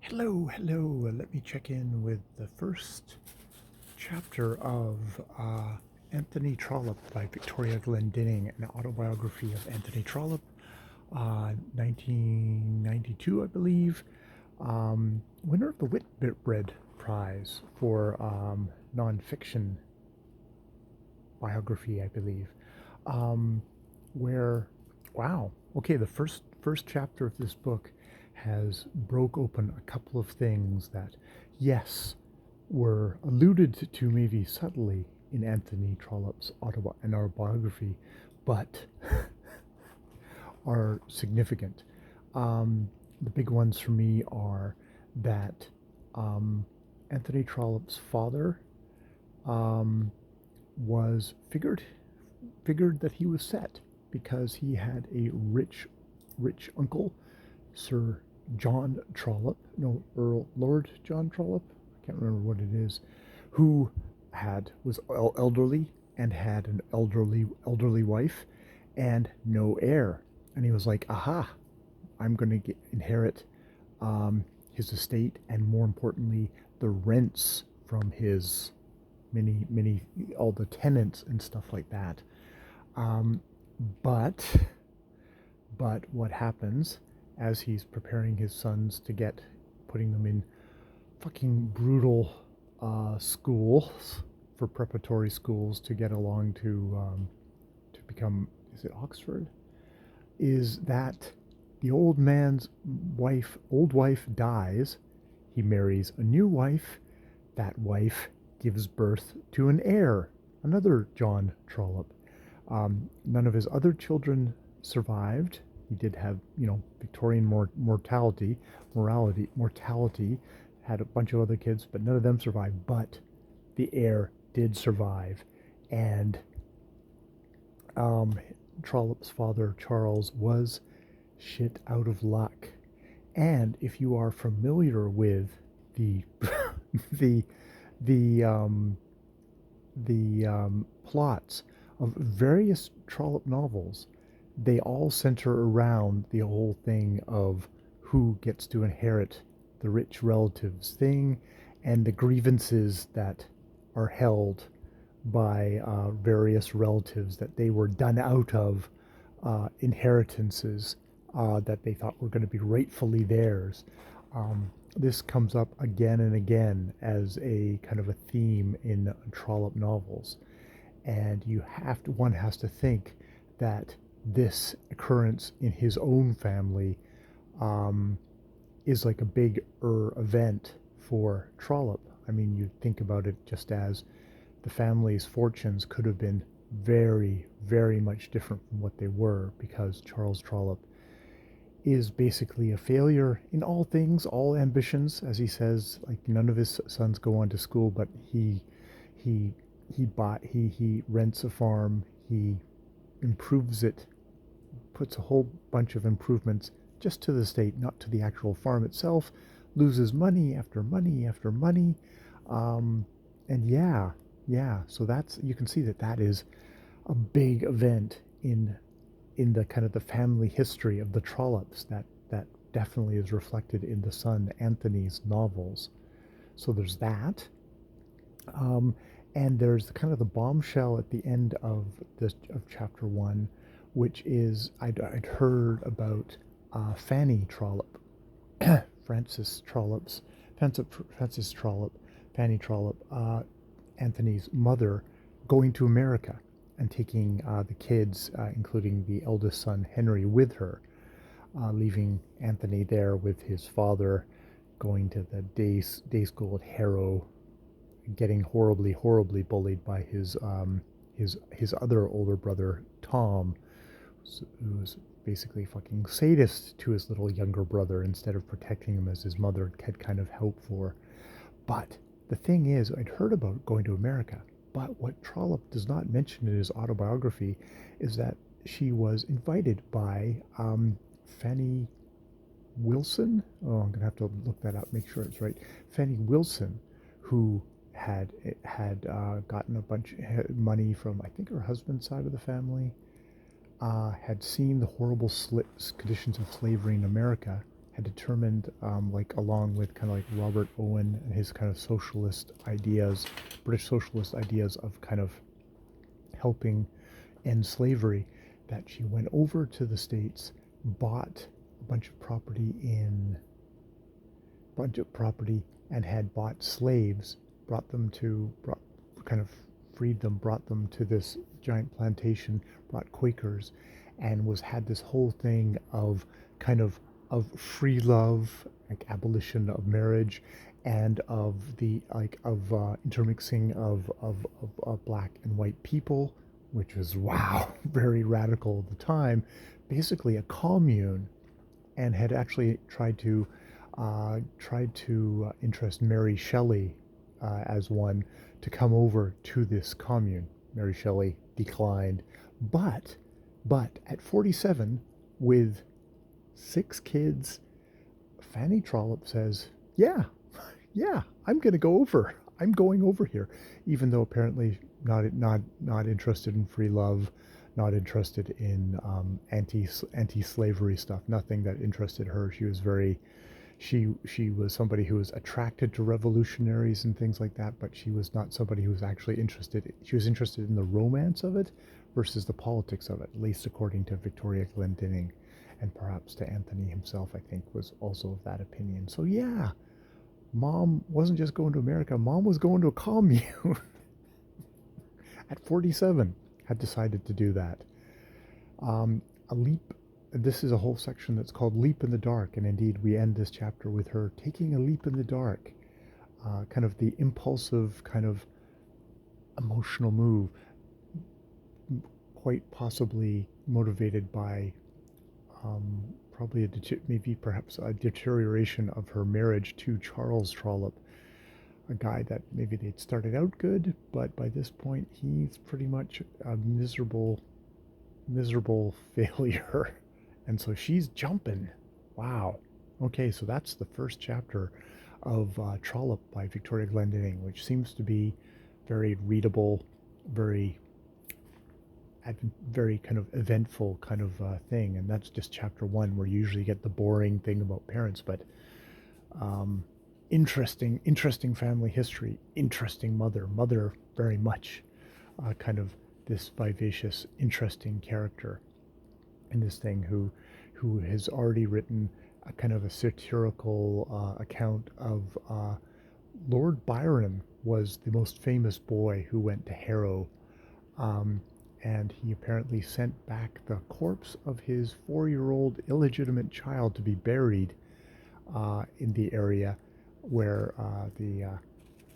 Hello. Let me check in with the first chapter of Anthony Trollope by Victoria Glendinning, an autobiography of Anthony Trollope, 1992, I believe. Winner of the Whitbread Prize for nonfiction biography, I believe. Um, where, wow, okay, the first chapter of this book has broke open a couple of things that, yes, were alluded to maybe subtly in Anthony Trollope's autobiography, but are significant. The big ones for me are that um, Anthony Trollope's father um, was figured that he was set because he had a rich uncle, Sir John Trollope, no, Earl Lord John Trollope, I can't remember what it is, who was elderly and had an elderly wife and no heir. And he was like, aha, I'm going to inherit his estate, and more importantly, the rents from his many all the tenants and stuff like that. Um, but what happens as he's preparing his sons to putting them in fucking brutal schools for preparatory schools to get along to become, is it Oxford? Is that the old wife dies. He marries a new wife. That wife gives birth to an heir, another John Trollope. None of his other children survived. He did have, Victorian mortality, had a bunch of other kids, but none of them survived. But the heir did survive. And Trollope's father, Charles, was shit out of luck. And if you are familiar with the the the plots of various Trollope novels, they all center around the whole thing of who gets to inherit the rich relatives thing and the grievances that are held by various relatives that they were done out of inheritances that they thought were going to be rightfully theirs. This comes up again and again as a kind of a theme in Trollope novels, and one has to think that this occurrence in his own family is like a big event for Trollope. I mean, you think about it just as the family's fortunes could have been very much different from what they were, because Charles Trollope is basically a failure in all things, all ambitions, as he says. Like, none of his sons go on to school, but he he rents a farm, he improves it, puts a whole bunch of improvements just to the estate, not to the actual farm itself, loses money after money after money. And so that's, you can see that is a big event in the kind of the family history of the Trollopes that definitely is reflected in the son Anthony's novels. So there's that. And there's kind of the bombshell at the end of chapter one, which is I'd heard about Fanny Trollope, Frances Trollope, Fanny Trollope, Anthony's mother, going to America and taking the kids, including the eldest son Henry, with her, leaving Anthony there with his father, going to the day school at Harrow, getting horribly bullied by his other older brother Tom, who was basically fucking sadist to his little younger brother instead of protecting him as his mother had kind of hoped for. But the thing is, I'd heard about going to America, but what Trollope does not mention in his autobiography is that she was invited by Fanny Wilson. Oh, I'm gonna have to look that up, make sure it's right. Fanny Wilson, who had gotten a bunch of money from, I think, her husband's side of the family, had seen the horrible conditions of slavery in America, had determined, like along with kind of like Robert Owen and his kind of socialist ideas, British socialist ideas of kind of helping end slavery, that she went over to the States, bought a bunch of property, and had bought slaves, brought kind of freed them, brought them to this giant plantation, brought Quakers, and had this whole thing of kind of free love, like abolition of marriage, and of the like of intermixing of black and white people, which was wow, very radical at the time. Basically, a commune, and had actually tried to interest Mary Shelley as one to come over to this commune. Mary Shelley declined, but at 47, with 6 kids, Fanny Trollope says, "Yeah, yeah, I'm going to go over. I'm going over here," even though apparently not interested in free love, not interested in anti-slavery stuff. Nothing that interested her. She was very she was somebody who was attracted to revolutionaries and things like that, but she was not somebody who was actually interested. She was interested in the romance of it versus the politics of it, at least according to Victoria Glendinning, and perhaps to Anthony himself, I think, was also of that opinion. So yeah, Mom wasn't just going to America. Mom was going to a commune at 47. Had decided to do that. A leap. This is a whole section that's called "Leap in the Dark," and indeed we end this chapter with her taking a leap in the dark. Kind of the impulsive, kind of emotional move, quite possibly motivated by probably maybe perhaps a deterioration of her marriage to Charles Trollope, a guy that maybe they'd started out good, but by this point he's pretty much a miserable failure. And so she's jumping. Wow. Okay, so that's the first chapter of Trollope by Victoria Glendinning, which seems to be very readable, very very kind of eventful kind of thing. And that's just chapter 1, where you usually get the boring thing about parents, but interesting family history, interesting mother very much kind of this vivacious, interesting character in this thing, who has already written a kind of a satirical account of Lord Byron was the most famous boy who went to Harrow, and he apparently sent back the corpse of his 4-year-old illegitimate child to be buried in the area, where the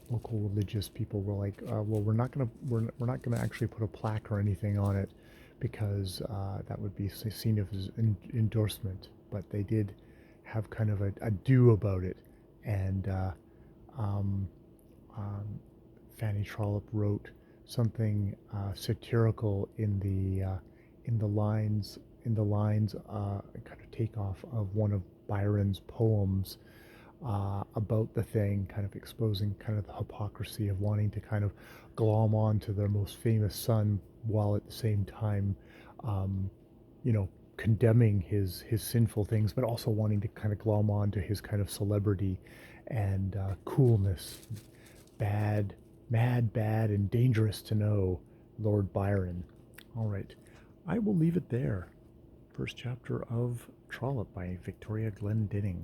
local religious people were like, "Well, we're not gonna actually put a plaque or anything on it, because that would be seen as an endorsement." But they did have kind of a do about it, and um, Fanny Trollope wrote something satirical in the lines kind of takeoff of one of Byron's poems about the thing, kind of exposing kind of the hypocrisy of wanting to kind of glom on to their most famous son, while at the same time, um, condemning his sinful things, but also wanting to kind of glom on to his kind of celebrity and coolness. Bad, mad, bad, and dangerous to know, Lord Byron. All right, I will leave it there. First chapter of Trollope by Victoria Glendinning.